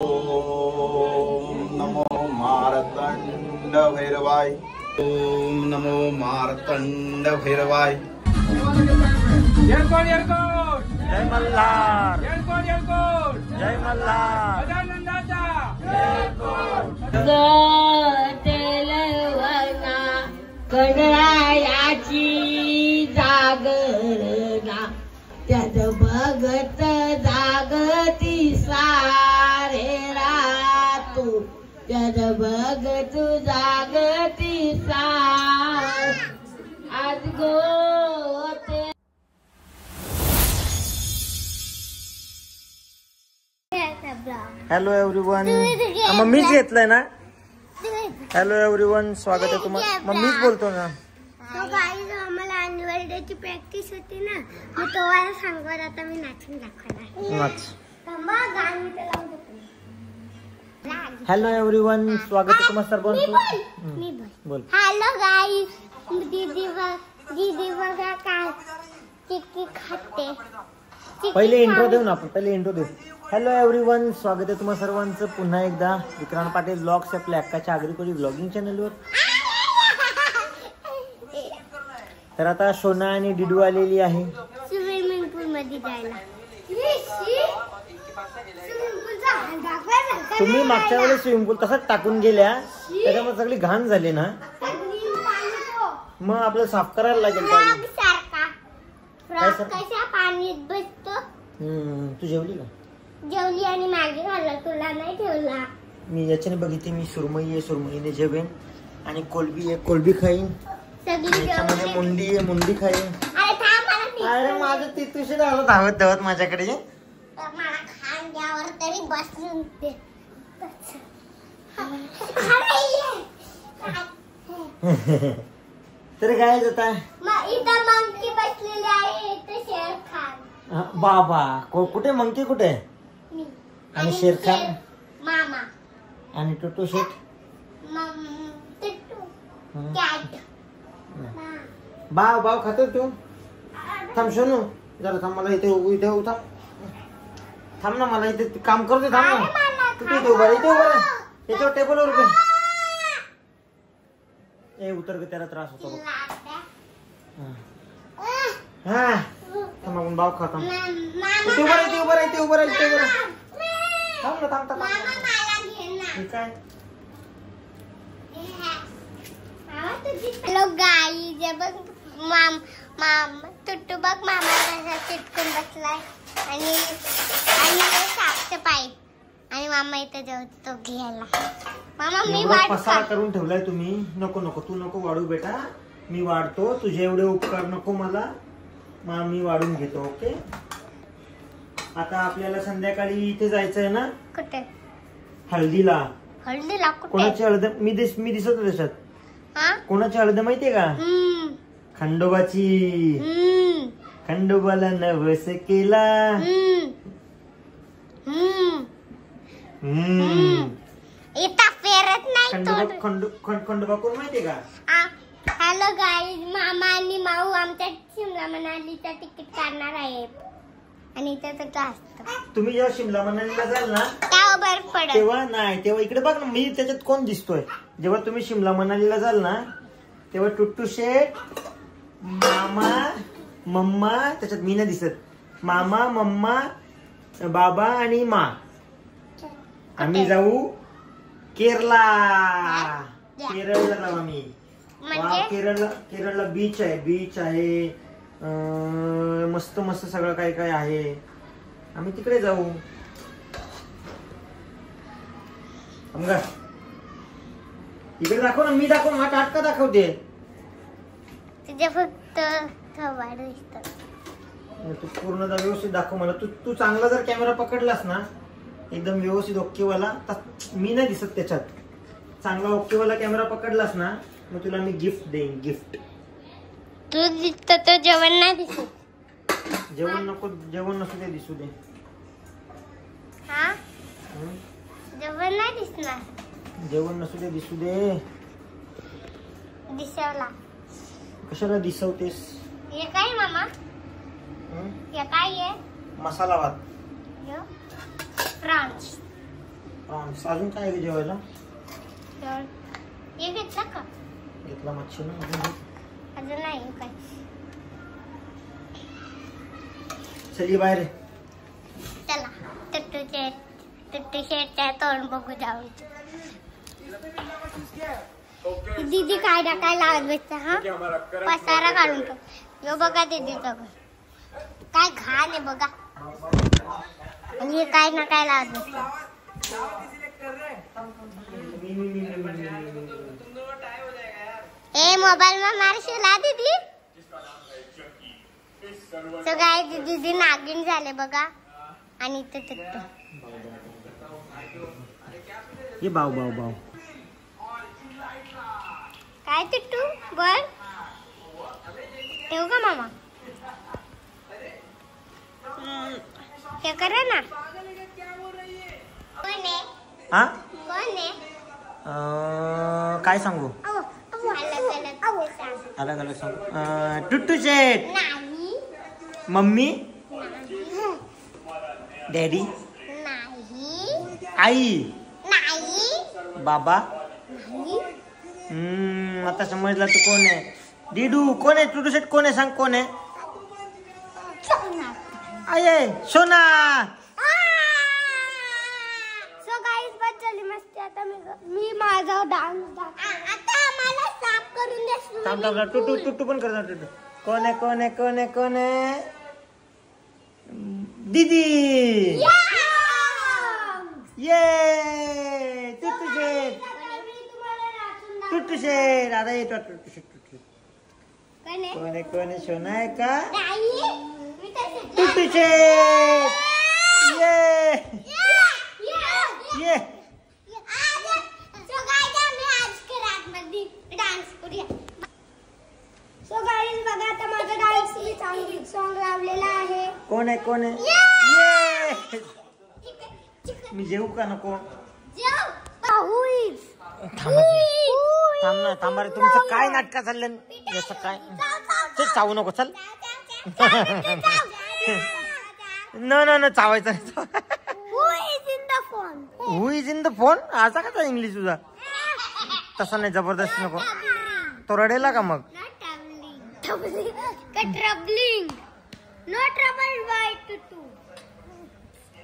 ओम नमो मार्तंड भैरवाय। ओम नमो मार्तंड भैरवाय। जय मल्हार, जय मल्हार। कडायाची जागरणा त्यात बघत जागती सारे रातू त्यात बघत जागती सार आज गोते। हॅलो एव्हरीवन, मीच घेतलंय ना। हॅलो एव्हरीवन, स्वागत आहे तुम्हाला। मीच बोलतो ना। तो गाईज आम्हाला ॲन्युअल डे ची प्रॅक्टिस होती ना, मी तुम्हाला सांगणार आता मी नाचून दाखवणार। नाच। थांबा गाणी तर लावून देतो। हॅलो एव्हरीवन, स्वागत आहे तुम्हाला सर्वांचं। मी बोल। हॅलो गाईज, दीदी बघा काय चिक्की खाते। पहिले इंट्रो देऊ ना आपण, पहिले इंट्रो देऊ। हॅलो एव्हरीवन, स्वागत आहे तुम्हाला सर्वांचं पुन्हा एकदा विक्रांत पाटील ब्लॉग्स आपल्या अक्काच्या आगरीकोली ब्लॉगिंग चॅनलवर। तर आता सोना आणि डिडू आलेली आहे स्विमिंग पूल मध्ये जायला। तुम्ही मागच्या वेळेस स्विमिंग पूल तसंच टाकून गेल्या, त्याच्यामुळे सगळी घाण झाली ना। मग आपल्याला साफ करायला लागेल। कशा पाण्यात बसतो। तू जेवली का? जेवली आणि मॅगी खाल्ला, तुला नाही ठेवला। मी याच्याने बघितली, मी सुरमई आहे, सुरमईने जेवेन आणि कोलबी आहे, कोलबी खाईन। याच्यामध्ये मुंडी आहे, मुंडी खाईन। अरे माझं ती तुझे धावत धावत माझ्याकडे मला खांद्यावर तरी बसून दे। तर काय जाता इथं मंकी बसलेली आहे, इथं शेर खान। बाबा कुठे मंकी कुठे? आणि शेर खान मामा आणि टुटू शेट बाव बाव खातो तू? थांब सोनू जरा, थांब मला इथे थांब, थांब ना, मला इथे काम करतो, थांब ना। तू इथे उभा, इथे उभा याच्यावर टेबलवर उभे। ए उतर ग, त्याला त्रास होतो बघ। हा थांब, आपण बाव खाता। इथे उभा, इथे उभा, इथे उभा, इथे उभा। थांब ना, थांब थांब। ठीक आहे। हॅलो गाईज, बघ टुट्टू बघ मामा कसा चिटकून बसलाय आणि साफसफाई आणि मामा इथं जेवतो घ्यायला। मामा मी पसारा करून ठेवलाय तुम्ही। नको नको, तू नको वाढू बेटा, मी वाढतो। तुझे एवढे उपकार नको मला, मी वाढून घेतो। ओके, आता आपल्याला संध्याकाळी इथे जायचंय ना। कुठे? हळदीला। हळदीला कुठे? कोणाची हळद? मी दिसतो त्याच्यात। कोणाची हळद माहितीये का? खंडोबाची। खंडोबाला नवस केला। इथं फेरत नाही। खंडोबा कोण माहितीये का? हॅलो गाईज, मामा आणि माऊ आमच्या शिमला मनालीचा तिकीट काढणार आहे आणि इथं तर असतं। तुम्ही जेव्हा शिमला मनालीला जाल ना तेव्हा बर्फ पडत। तेव्हा नाही, तेव्हा इकडे बघ ना, मी त्याच्यात कोण दिसतोय? जेव्हा तुम्ही शिमला मनालीला जाल ना, तेव्हा टुट्टू शेठ, मामा, मम्मा, त्याच्यात मी नाही दिसत। मामा, मम्मा, बाबा आणि मा, आम्ही जाऊ केरला। केरळला जाऊ आम्ही। केरळला बीच आहे, मस्त मस्त सगळं काय काय आहे। आम्ही तिकडे जाऊ। इकडे दाखव ना, मी दाखव, हा टाटका दाखवते। तुझे फक्त थोबाड दिसतात। तू पूर्ण व्यवस्थित दाखव मला। तू चांगला जर कॅमेरा पकडलास ना, एकदम व्यवस्थित ओकेवाला, मी नाही दिसत त्याच्यात। चांगला ओकेवाला कॅमेरा पकडलास ना, मग तुला मी गिफ्ट देईन, गिफ्ट। तू दिसत तर जेवण नाही दिसत। जेवण नको, जेवण नसू दे, दिसू दे। हा, जेवण नाही दिसणार। जेवण नसू दे, दिसू दे। दिसवला कशाला दिसवतेस? हे काय मामा? हे काय आहे? मसाला भात। France prawns. अजून काय आहे जेवायला? हे घेतला का? घेतला मच्छी ना अजून नाही काय. चल ये बाहेर. चला टुट्टू शेटच्या तोंड बघू जाऊ. दीदी काय ना काय लावत बसते. हा पसारा काढून ठेव. यो बघा दीदीचं घर काय घाण आहे बघा. आणि हे काय ना काय लावत बसते. ए मोबाईल में मारशील हा दीदी. सो काय दीदी नागिन झाले बघा. आणि इथे टुट्टू. ये बाव बाव बाव. काय टुट्टू बोल. ठेवू का मामा. हे करा ना. कोण आहे? हा कोण आहे? काय सांगू? अलग अलग सांगू. टुट्टू शेट. नाही मम्मी. नाही डॅडी. नाही आई. नाही बाबा. नाही. आता समजला तू कोण आहे. डीडू कोण आहे? टुट्टू शेट कोण आहे सांग. कोण आहे? आये सोना. सो गाईस बस झाली मस्ती. आता मी माझा डान्स आता मला साफ करून दे. थांब थांब. टुट्टू टुट्टू पण करणार. टुट्टू कोण आहे? कोण आहे? कोण आहे? कोण आहे? दीदी. ये टुट्टू शेट. टुट्टू शेट. आता येतो टुट्टू शेट. टुट्टू कोण आहे? कोण आहे? सोना आहे का? टुट्टू शेट. ये ये सॉन्ग लावलेला आहे. कोण आहे? कोण आहे? ये मी जेवू का नको? थांब ना. थांबा रे. तुमचं काय नाटक चाललं? जसं काय ते चावू नको. चल न चावायचं. हु इज इन द फोन. असा का इंग्लिश तुझा? तसा नाही. जबरदस्ती नको. तो रडेला का मग? Troubling no trouble bye टुट्टू.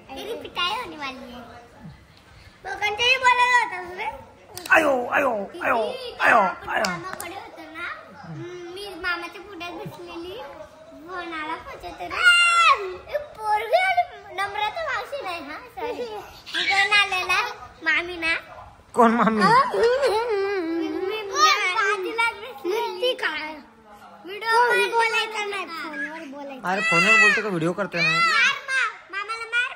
तेरी पिटाई होने वाली है. लोकांच्याही बोलायला होता रे. आयो आयो आयो आयो आयो. मामाकडे होतं ना. मी मामाच्या पुढ्यात बसलेली. फोनाला पोचत पोरगी आली. नम्रता मावशी नाही. हा सॉरी. मी कोण आलेला मामी ना. कोण मामी? काय व्हिडिओ बोलायचा नाही. फोनवर बोलायचं. अरे फोनवर बोलतो का? व्हिडिओ करतोय ना. मामाला मार.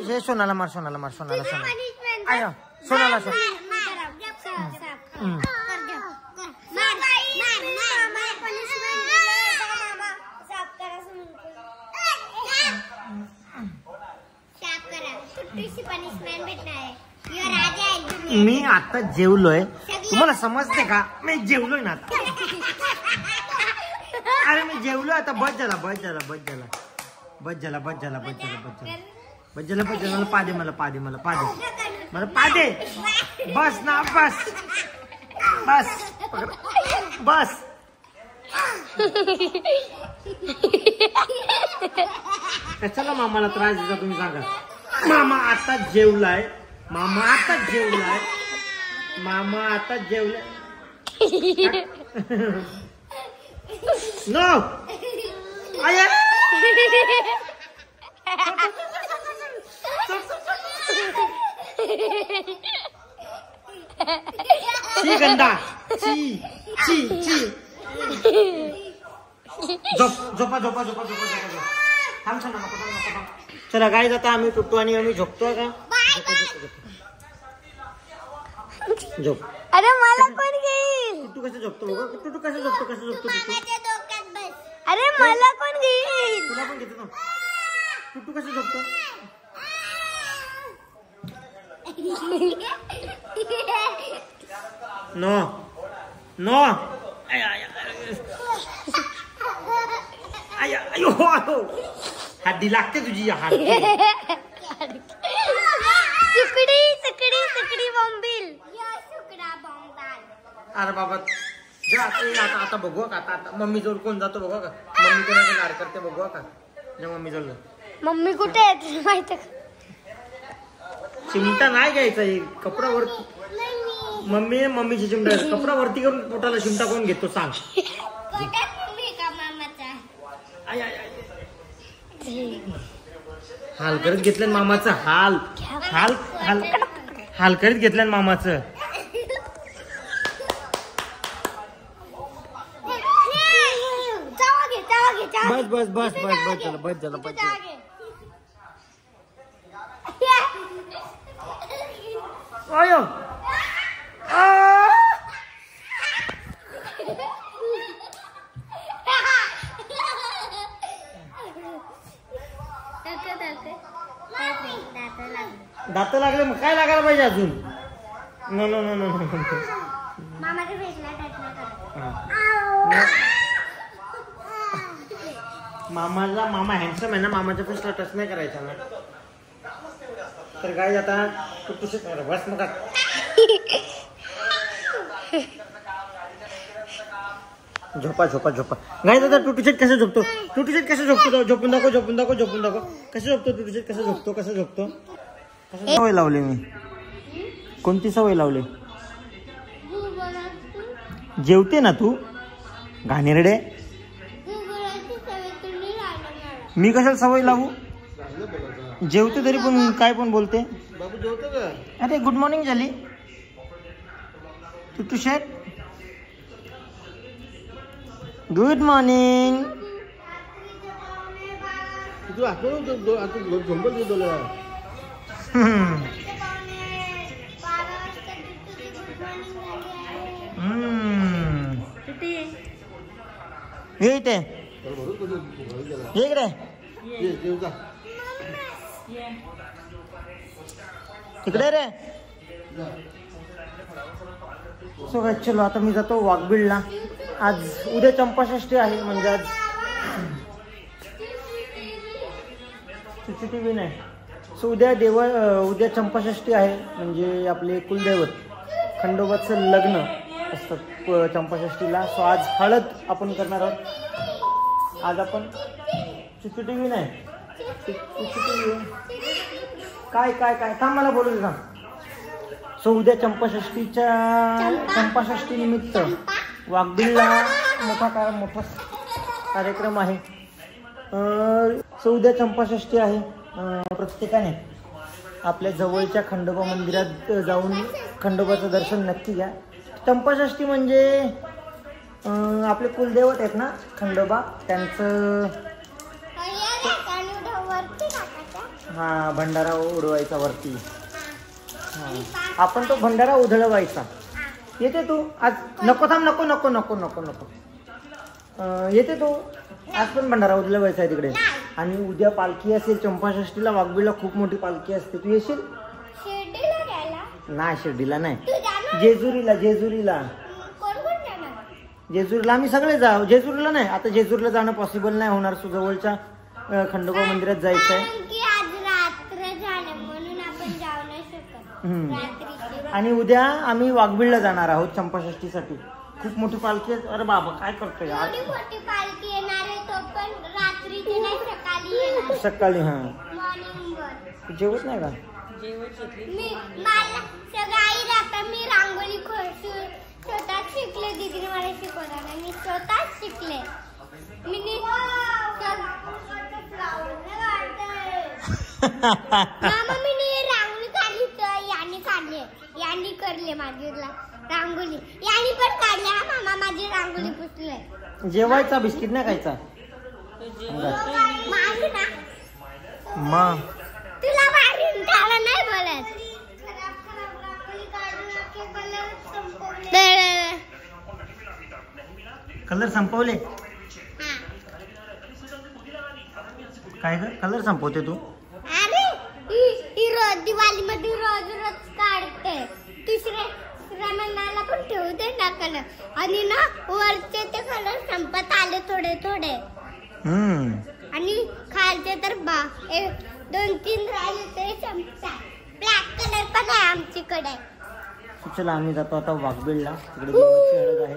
हे सोनाला मार. सोनाला मार. सोनाला सोनाला. आयो सोनाला सोन. मी आता जेवलोय. तुम्हाला समजते का? मी जेवलोय ना आता. अरे मी जेवलोय आता. बस झाला. बस झाला. बस झाला. बस झाला. बस झाला. बस झाला. बस झाला. बस झाला. बस झाला. मला पादे. मला पादे. मला पादे. मला पादे. बस ना. बस बस बस. कशाला मामाला त्रास देता तुम्ही सांगा. मामा आता जेवलाय. मामा आता जेवलाय. मामा आता जेवलाय. नो आया. ची गंदा. ची ची ची. झोपा झोपा झोपा झोपा झोपा. थांब थांब. चला काय जाता. आम्ही टुट्टू आणि आम्ही झोपतोय का? झोप. अरे मला कोण घेईल? टुट्टू कसं झोपतो बघा. टुट्टू कसं झोपतो? कसं झोपतो टुट्टू? अरे मला कोण घेईल? तुला पण घेतो ना. टुट्टू कसं झोपतो? No no. अयो हड्डी लागते तुझी. हड्डी अरे बाबा जा आता बघू का आता मम्मी जवळ कोण जातो बघू का मम्मी कोणाचा लाड करते बघू का जा मम्मी जवळ मम्मी कुठे आहे तुला माहिती का चिमटा नाही घ्यायचा कपडावर मम्मीची चिमटा कपडा वरती करून पोटाला चिमटा कोण घेतो सांग मम्मी का मामाचा हाल करत घेतलं मामाचं हाल करत घेतलं मामाचं बस झालं अयो दात लागले मग काय लागायला पाहिजे अजून नो मामाच्या फेसला टच मामा हँडसम आहे ना मामाच्या फेसला टच नाही करायचा ना तर काय आता बस मग झोपा गाय दादा टू टी-शर्ट कसं झोपतो झोपून दाखव कसं झोपतो टू टी-शर्ट कसं झोपतो सवय लावली मी कोणती सवय लावली जेवते ना तू घाणेरडे मी कशाला सवय लावू जेवते तरी पण काय पण बोलते बाबू जेवतो का अरे गुड मॉर्निंग झाली टू टी-शर्ट गुड मॉर्निंग इकडे रे सो काय चलो आता मी जातो वाघबीडला आज उद्या चंपाषष्ठी आहे म्हणजे आज CCTV नाही सो उद्या चंपाषष्ठी आहे म्हणजे आपले कुलदैवत खंडोबाचं लग्न असतं चंपाषष्ठीला सो आज हळद आपण करणार आहोत आज आपण CCTV नाही CCTV काय थांब मला बोलू दे सांग सो उद्या चंपाषष्ठी निमित्त वाघबीडला मोठा कार्यक्रम आहे सो उद्या चंपाषष्ठी आहे प्रत्येकाने आपल्या जवळच्या खंडोबा मंदिरात जाऊन खंडोबाचं दर्शन नक्की घ्या चंपाषष्ठी म्हणजे आपले कुलदैवत आहेत ना खंडोबा त्यांचं हा भंडारा उडवायचा वरती आपण तो भंडारा उधळवायचा येते तू आज नको येते तू आज पण भंडारा उधळवायचा आहे तिकडे आणि उद्या पालखी असेल चंपाषष्ठीला वाघबीडला खूप मोठी पालखी असते तू येशील नाही शिर्डीला नाही जेजुरीला आम्ही सगळे जाऊ जेजुरीला नाही आता जेजुरीला जाणं पॉसिबल नाही होणार जवळच्या खंडोबा मंदिरात जायचं आहे आणि उद्या आम्ही वाघबीडला जाणार आहोत चंपाषष्ठीसाठी खूप मोठी पालखी आहे अरे बाबा काय करतोय सकाळी हा जेवत नाही का मी रांगोळी स्वतः शिकले दीदीने मला शिकवताना मी स्वतःच शिकले मामा मी रांगोळी काढली तर यांनी करले माझी रांगोळी यांनी पण काढली हा मामा माझी रांगोळी पुसले जेवायचा बिस्किट नाही खायचा तुला बाहेर खायला नाही बोलत कलर संपवले काय ग कलर संपवते तू अरे ही रोज दिवाळी मध्ये रोज काढते तिसऱ्या महिन्याला पण ठेवते ना कलर आणि ना वरचे ते कलर संपत आले थोडे आणि खालचे तर 2-3 राहिले ते संपतात ब्लॅक कलर पण आहे आमच्याकडे चला आम्ही जातो आता वाघबीडला, तिकडे देवाची हळद आहे.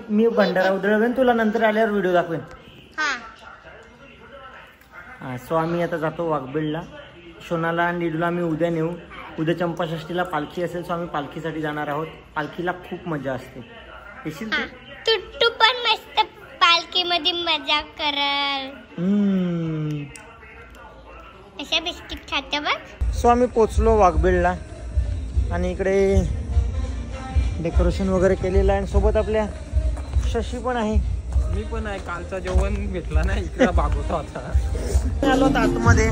मी भंडारा उधळवेन, तुला नंतर आल्यावर व्हिडिओ दाखवेन. हा सो आम्ही आता जातो वाघबीडला. शोनाला आणि लिडूला आम्ही उद्या नेऊ. उद्या चंपाषष्ठीला पालखी असेल, सो आम्ही पालखीसाठी जाणार आहोत. पालखीला खूप मजा असते. येशील तू पण मस्त पालखीमध्ये मजा करल. अशा बिस्किट खाते बघ. सो आम्ही पोचलो वाघबीडला आणि इकडे डेकोरेशन वगैरे केलेलं आहे. सोबत आपल्या शशी पण आहे. मी पण आहे. कालचा जेवण भेटला नाही, इकडे बागवता होता. आलो होतो आतमध्ये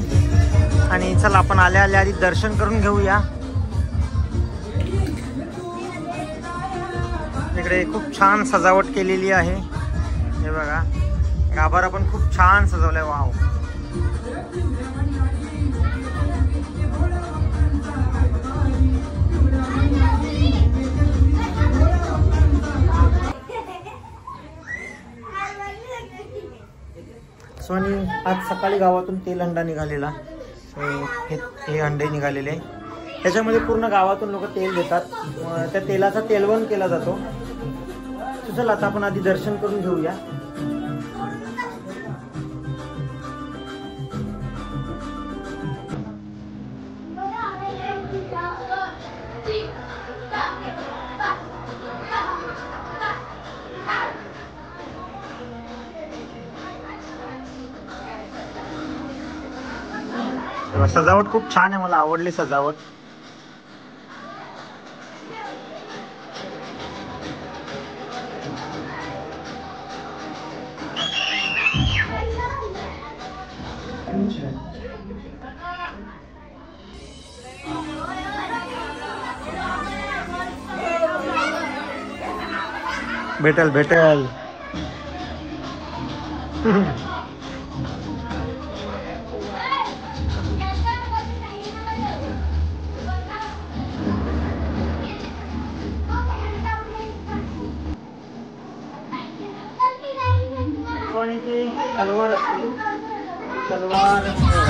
आणि चला आपण आल्या आल्या आधी दर्शन करून घेऊया. इकडे खूप छान सजावट केलेली आहे. हे बघा, गाभारा पण खूप छान सजवलाय. वाव. आणि आज सकाळी गावातून तेल हंडा निघालेला. हे अंडे निघालेले, त्याच्यामध्ये पूर्ण गावातून लोक तेल देतात. त्या तेलाचा तेलवण केला जातो. चला आता आपण आधी दर्शन करून घेऊया. सजावट खूप छान आहे, मला आवडली सजावट. भेटल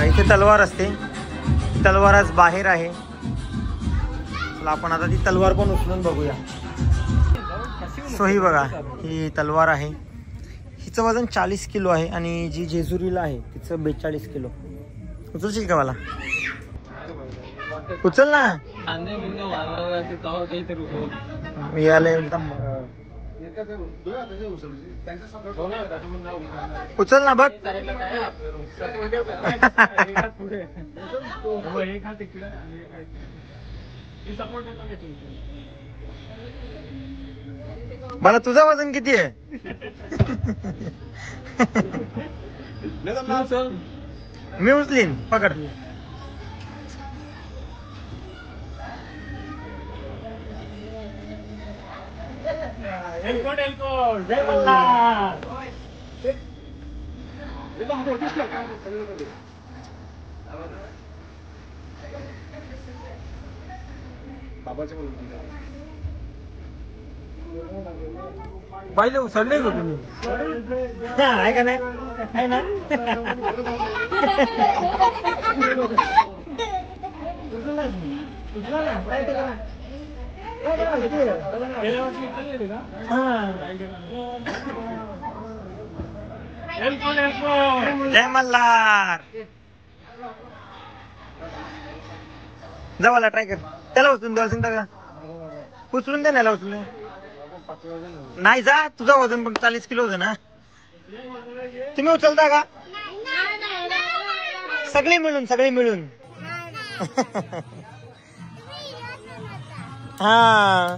इथे तलवार असते. तलवार आज बाहेर आहे. चला आपण आता ती तलवार पण उचलून बघूया. सो ही बघा, ही तलवार आहे. हिचं वजन 40 किलो आहे आणि जी जेजुरीला आहे तिचं 42 किलो. उचलशील का मला? उचल ना. मी आले एकदम. उचल ना बघ. मला तुझं वजन किती आहे? मी उचलीन. पकड. जय मल्हार. पहिले उसळले का तुम्ही? आहे का नाही? आहे ना. जय मल्हार. जवळला ट्राय कर. त्याला उचलून द्या. उचलून द्या. त्याला उचलून नाही. जा, तुझं वजन पण 40 किलो होतं ना. तुम्ही उचलता का? सगळे मिळून. हा.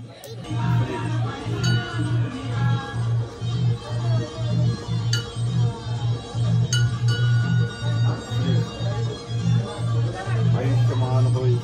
आयुष्यमान होईल.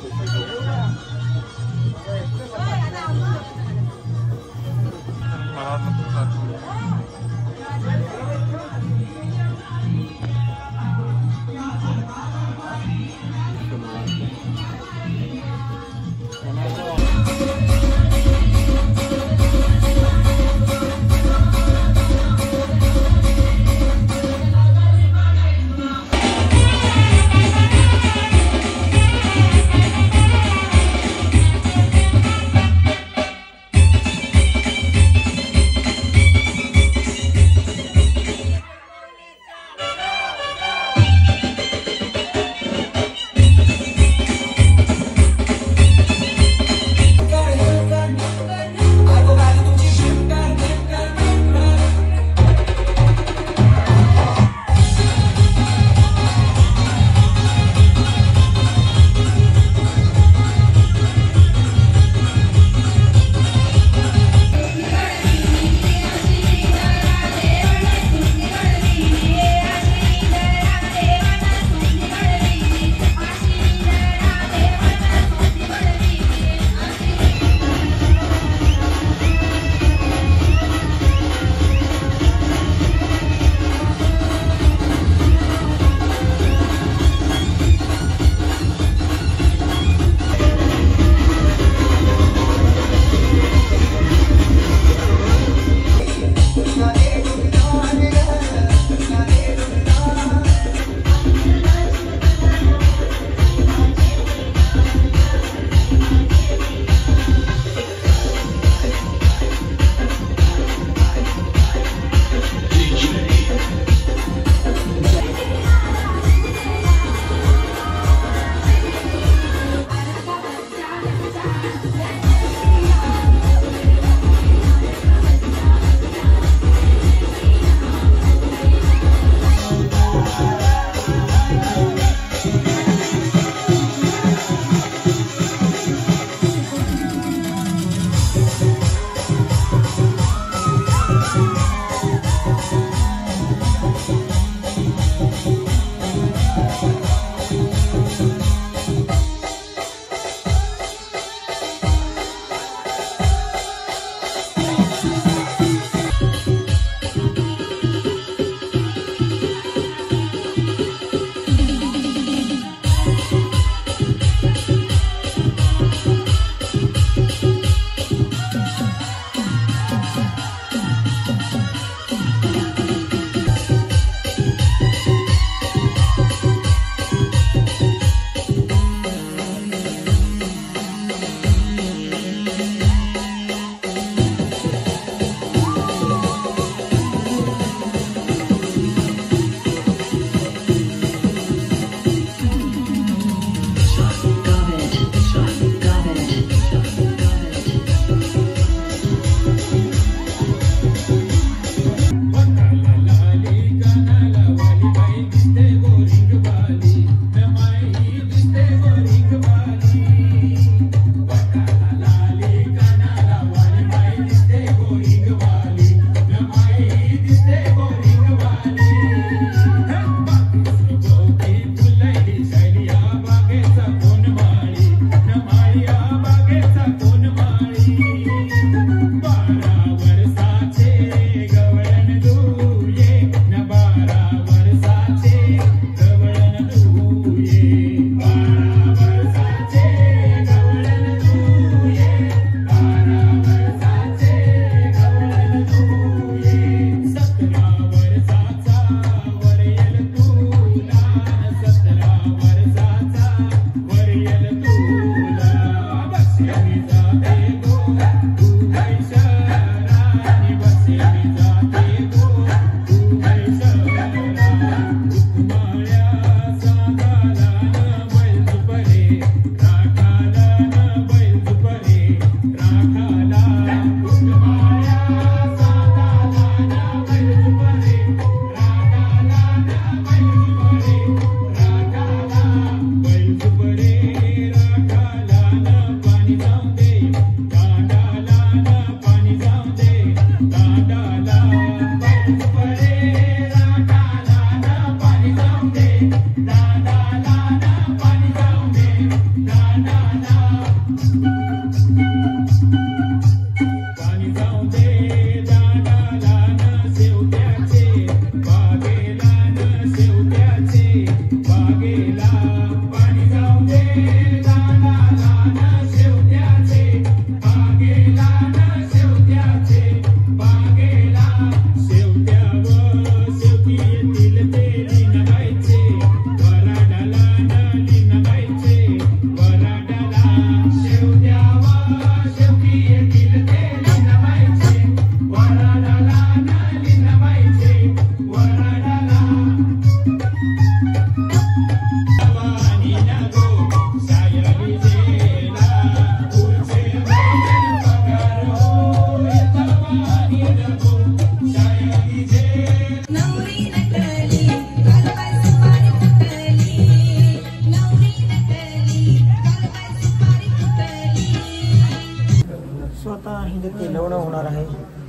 इथे तेलवणं होणार आहे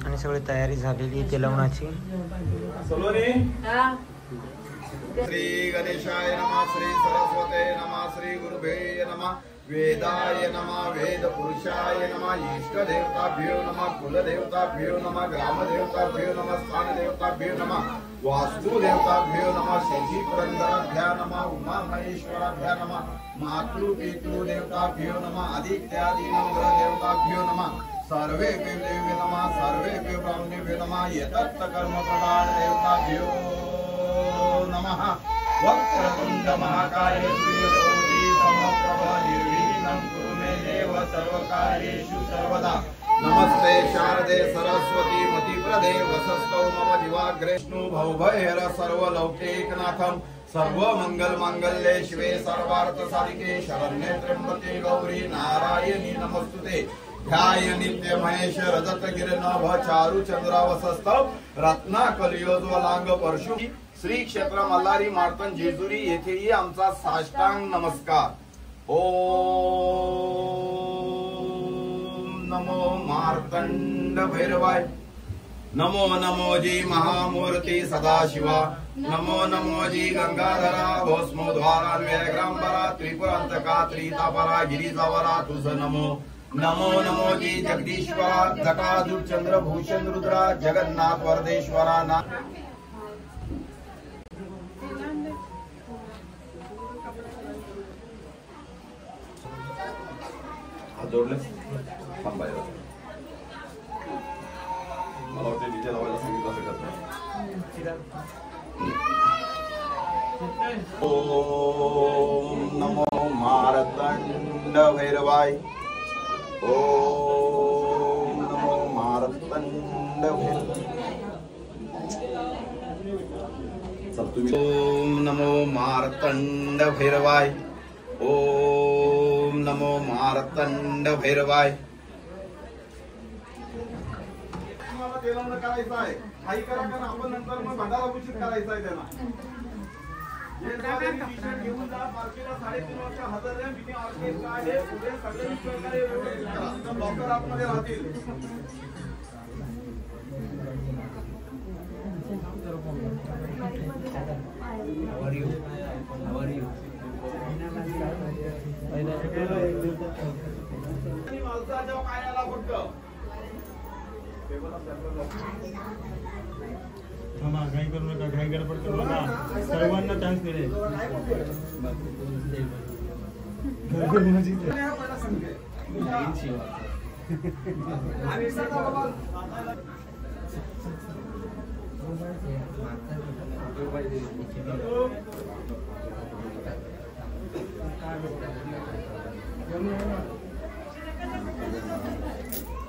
आणि सगळी तयारी झालेली आहे तेलवणाची. श्री गणेशाय नमः, श्री सरस्वते नमः, श्री गुरुभे नमः, वेदाय नमः, वेद पुरुषाय नमः, इष्ट देवताभ्यो नमः, कुल देवताभ्यो नमः, ग्राम देवताभ्यो नमः, स्थान देवताभ्यो नमः, वास्तु देवताभ्यो नमः, शची पुरंदराभ्या नमः, उमा महेश्वराभ्या नमः, मातृ पितृ देवताभ्यो नमः, आदित्यादि नवग्रह देवताभ्यो नमः, सर्वे देवे नमः, सर्वे ब्राह्मणेभ्यो नमः, यतत् कर्म प्रदान देवताभ्यो नमः. वक्रतुंड महाकाय सूर्यकोटि समप्रभ निर्विघ्नं कुरु मे देव सर्वकार्येषु सर्वदा. नमस्ते शारदे सरस्वती मतिप्रदे वसस्तौ मम दिवाग्रे विष्णु भवभयर सर्वलौकिकनाथं सर्वमंगल मांगल्ये शिवे सर्वार्थ साधिके शरण्ये त्र्यंबके गौरी नारायणी नमस्तुते. ध्याय नित्य महेश रजत गिरनभ चारु चंद्रावसस्तव रत्ना कलियोज्वलांग परशु श्री क्षेत्र मल्हारी मार्तन जेजुरी येथेही आमचा साष्टांग नमस्कार. ओम नमो मार्तंड भैरवाय. नमो नमो जी महामूर्ती सदाशिवा. नमो नमो जी गंगाधरा भस्मोद्वारान्वयग्रांबरा त्रिपुरांतका त्रितापरा गिरिजावरा तुझ नमो. नमो नमो जी जगदीश्वरा जटाधुर चंद्रभूषण रुद्रा जगन्नाथ वरदेश्वरा ना. जोडले थांबायला मला वाटतं डीजे लावायला सांगितलं असं करतात. ओम नमो मारतंड भैरवाय. ओम नमो मारतंड भैरवाय. ओम नमो मारतंड भैरवाय. ओम नमो मारतंड भैरवाय. मला तेलवणं करायचं आहे. काही करा कारण आपण नंतर मग भंडारा घोषित करायचा आहे त्यांना. घेऊन जा पार्टीला 3.5 वर्ष हजर आहे. मिनी ऑर्केस्ट्रा आहे. पुढे सगळे ब्लॉकर आतमध्ये राहतील. माणसाच्या पायाला फक्त घाई करू नका. घाई गडबड करू नका. सर्वांना चान्स मिळेल.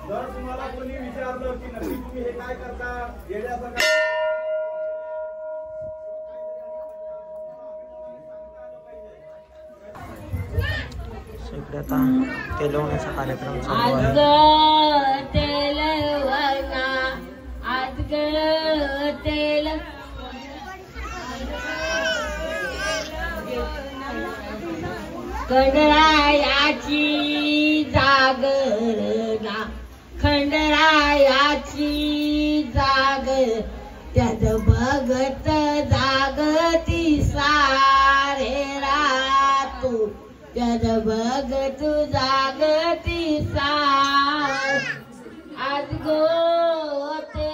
जर तुम्हाला कोणी विचारलं की नक्की तुम्ही हे काय करता येण्याचं काय इकडे आता तेलवण्याचा कार्यक्रम चालू आज आहे. तेलवणा आज तेल खंडरायाची जागरणा खंडरायाची जागर त्यात बघत जागती सारे रातू त्यात बघत जागती सार आज गोते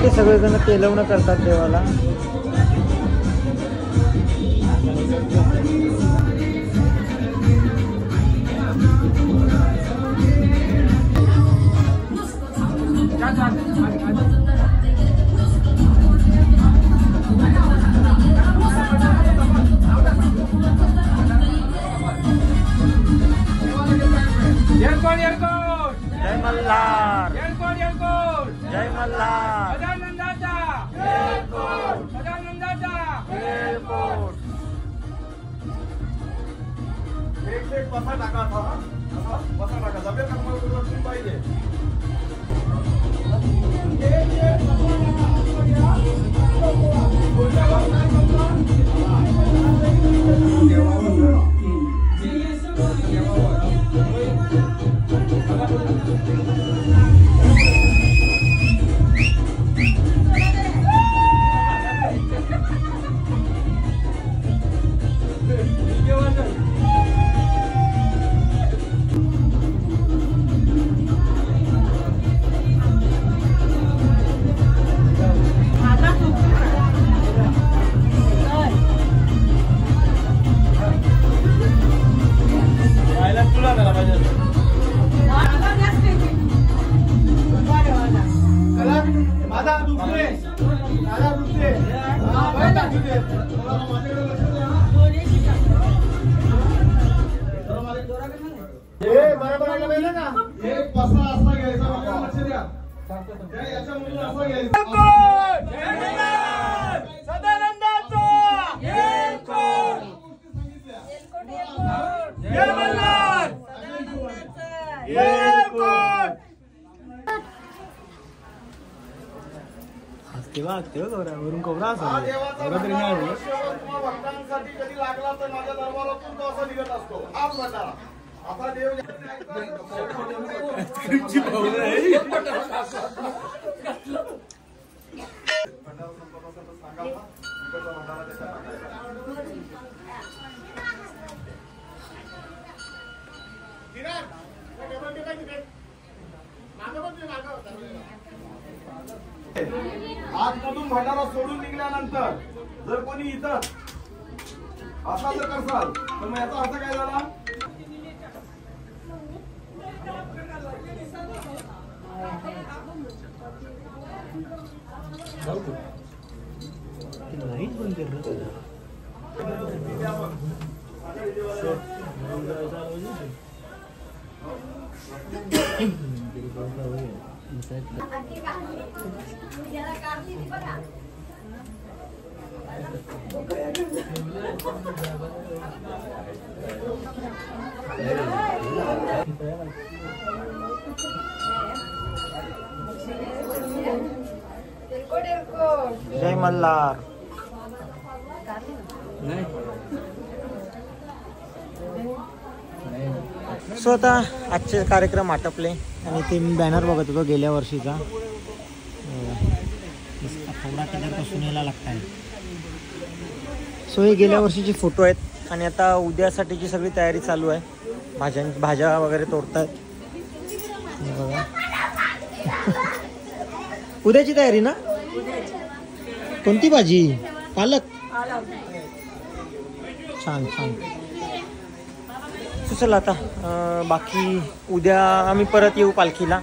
ते सगळेजण तेलवणं करतात देवाला. एक बसा टाका आता बसा टाका जमेल का तुम्हाला कुठं पाहिजे वरून कोबरा भक्तांसाठी कधी लागला तर माझ्या दरबारातून तो असा निघत असतो हा प्रकार आता देव आतमधून भंडारा सोडून निघाल्यानंतर जर कोणी इथं असा जर करसाल तर मग याचा अर्थ काय झाला जय मल्हार. सो आता आजचे कार्यक्रम आटपले आणि ते मी बॅनर बघत होतो गेल्या वर्षीचा थोडा त्याच्यापासून यायला लागत. सो हे गेल्या वर्षीचे फोटो आहेत आणि आता उद्यासाठीची सगळी तयारी चालू आहे. भाज्या वगैरे तोडतायत बघा. उद्याची तयारी ना. कोणती भाजी. पालक. छान छान. चला आता बाकी उद्या आम्ही परत येऊ पालखीला.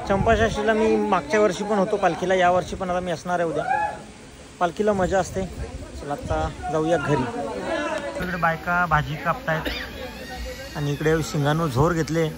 चंपाषष्ठीला मी मागच्या वर्षी पण होतो पालखीला, या वर्षी पण आता मी असणार आहे उद्या. पालखीला मजा असते. चला आता जाऊया घरी. इकडे बायका भाजी कापतायत आणि इकडे शिंगांवर झोर घेतले.